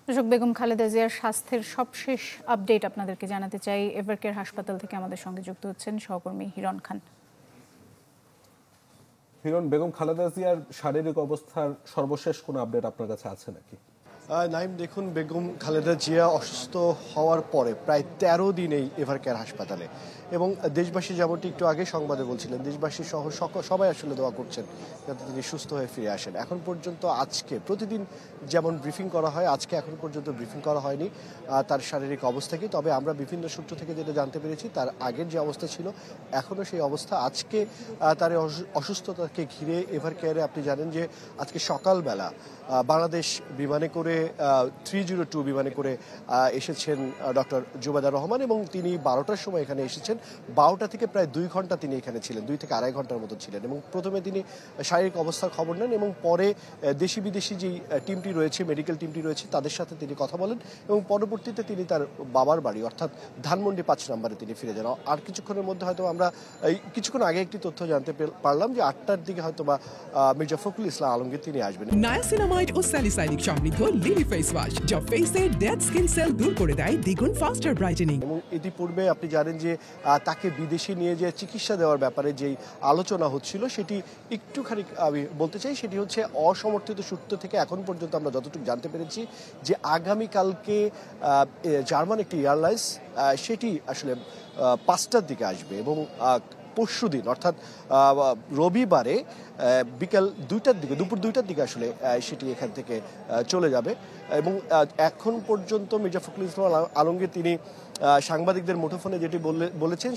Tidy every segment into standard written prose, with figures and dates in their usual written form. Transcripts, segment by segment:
দর্শক, বেগম খালেদা জিয়ার স্বাস্থ্যের সবশেষ আপডেট আপনাদেরকে জানাতে চাই। এভারকেয়ার হাসপাতাল থেকে আমাদের সঙ্গে যুক্ত হচ্ছেন সহকর্মী হিরণ খান। হিরণ, বেগম খালেদা জিয়ার শারীরিক অবস্থার সর্বশেষ কোনো আপডেট আপনার কাছে আছে নাকি? নাইম, দেখুন, বেগম খালেদা জিয়া অসুস্থ হওয়ার পরে প্রায় 13 দিন এই এভারকেয়ার হাসপাতালে, এবং দেশবাসী যেমনটি একটু আগে সংবাদে বলছিলেন, দেশবাসী সহ সবাই আসলে দোয়া করছেন যাতে তিনি সুস্থ হয়ে ফিরে আসেন। এখন পর্যন্ত আজকে প্রতিদিন যেমন ব্রিফিং করা হয়, আজকে এখন পর্যন্ত ব্রিফিং করা হয়নি তার শারীরিক অবস্থাকে। তবে আমরা বিভিন্ন সূত্র থেকে যেটা জানতে পেরেছি, তার আগের যে অবস্থা ছিল এখনও সেই অবস্থা। আজকে তার অসুস্থতাকে ঘিরে এভারকেয়ারে আপনি জানেন যে আজকে সকালবেলা বাংলাদেশ বিমানে করে 302 বিমানে করে এসেছেন ডক্টর জুবাইদা রহমান, এবং তিনি 12টার সময় এখানে এসেছেন। 12টা থেকে প্রায় 2 ঘন্টা তিনি এখানে ছিলেন, 2 থেকে আড়াই ঘন্টার মতো ছিলেন, এবং প্রথমে তিনি শারীরিক অবস্থার খবর নেন, এবং পরে দেশি বিদেশি যেই টিমটি রয়েছে, মেডিকেল টিমটি রয়েছে, তাদের সাথে তিনি কথা বলেন, এবং পরবর্তীতে তিনি তার বাবার বাড়ি অর্থাৎ ধানমন্ডি 5 নম্বরে তিনি ফিরে যান। আর কিছুক্ষণের মধ্যে হয়তো আমরা কিছুক্ষণ আগে একটি তথ্য জানতে পারলাম যে 8টার দিকে হয়তো বা মির্জা ফখরুল ইসলাম আলমগীর তিনি আসবেন। নায়াসিনামাইড ও স্যালিসাইলিক সমৃদ্ধ লিলি ফেস ওয়াশ, যা ফেসের ডেড স্কিন সেল দূর করে দেয় দ্বিগুণ ফাস্টার ব্রাইটেনিং। এবং ইতিপূর্বে আপনি জানেন যে তাকে বিদেশে নিয়ে যে চিকিৎসা দেওয়ার ব্যাপারে যেই আলোচনা হচ্ছিল, সেটি একটুখানি আমি বলতে চাই, সেটি হচ্ছে অসমর্থিত সূত্র থেকে এখন পর্যন্ত আমরা যতটুকু জানতে পেরেছি যে আগামীকালকে জার্মান একটি এয়ারলাইন্স সেটি আসলে 5টার দিকে আসবে, এবং পরশুদিন অর্থাৎ রবিবারে বিকাল 2টার দিকে, দুপুর 2টার দিকে আসলে সেটি এখান থেকে চলে যাবে। এবং এখন পর্যন্ত মির্জা ফখরুল ইসলাম আলমগীর তিনি সাংবাদিকদের মুঠোফোনে যেটি বলেছেন,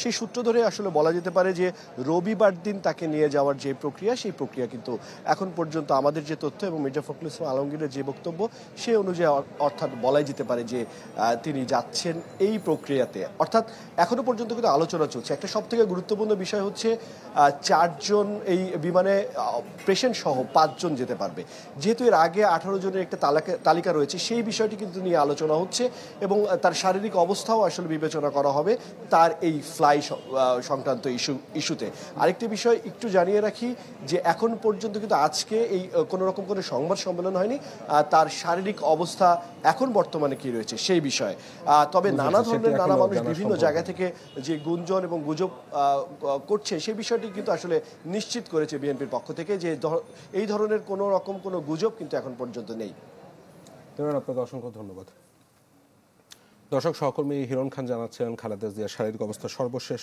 সেই সূত্র ধরে আসলে বলা যেতে পারে যে রবিবার দিন তাকে নিয়ে যাওয়ার যে প্রক্রিয়া, সেই প্রক্রিয়া কিন্তু এখন পর্যন্ত আমাদের যে তথ্য এবং মির্জা ফখরুল ইসলাম আলমগীরের যে বক্তব্য, সে অনুযায়ী অর্থাৎ বলাই যেতে পারে যে তিনি যাচ্ছেন এই প্রক্রিয়াতে। অর্থাৎ এখনো পর্যন্ত কিন্তু আলোচনা চলছে। একটা সবথেকে গুরুত্বপূর্ণ বিষয় হচ্ছে 4 জন এই বিমানে পেশেন্ট সহ 5 জন যেতে পারবে। যেহেতু এর আগে 18 জনের একটা তালিকা রয়েছে, সেই বিষয়টি কিন্তু নিয়ে আলোচনা হচ্ছে, এবং তার শারীরিক অবস্থাও আসলে বিবেচনা করা হবে তার এই ফ্লাই সংক্রান্ত ইস্যুতে। আরেকটি বিষয় একটু জানিয়ে রাখি যে এখন পর্যন্ত কিন্তু আজকে এই কোনো রকম কোনো সংবাদ সম্মেলন হয়নি তার শারীরিক অবস্থা এখন বর্তমানে কি রয়েছে সেই বিষয়ে। তবে নানা ধরনের নানা মানুষ বিভিন্ন জায়গা থেকে যে গুঞ্জন এবং গুজব করছে, সেই বিষয়টি কিন্তু আসলে নিশ্চিত করেছে বিএনপির পক্ষ থেকে যে এই ধরনের কোনো রকম কোনো গুজব কিন্তু এখন পর্যন্ত নেই। আপনাকে অসংখ্য ধন্যবাদ। দর্শক, সহকর্মী হিরণ খান জানাচ্ছেন খালেদা জিয়ার শারীরিক অবস্থা সর্বশেষ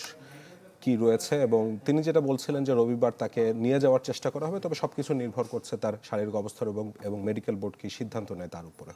কি রয়েছে, এবং তিনি যেটা বলছিলেন যে রবিবার তাকে নিয়ে যাওয়ার চেষ্টা করা হবে, তবে সবকিছু নির্ভর করছে তার শারীরিক অবস্থার এবং মেডিকেল বোর্ড কি সিদ্ধান্ত নেয় তার উপরে।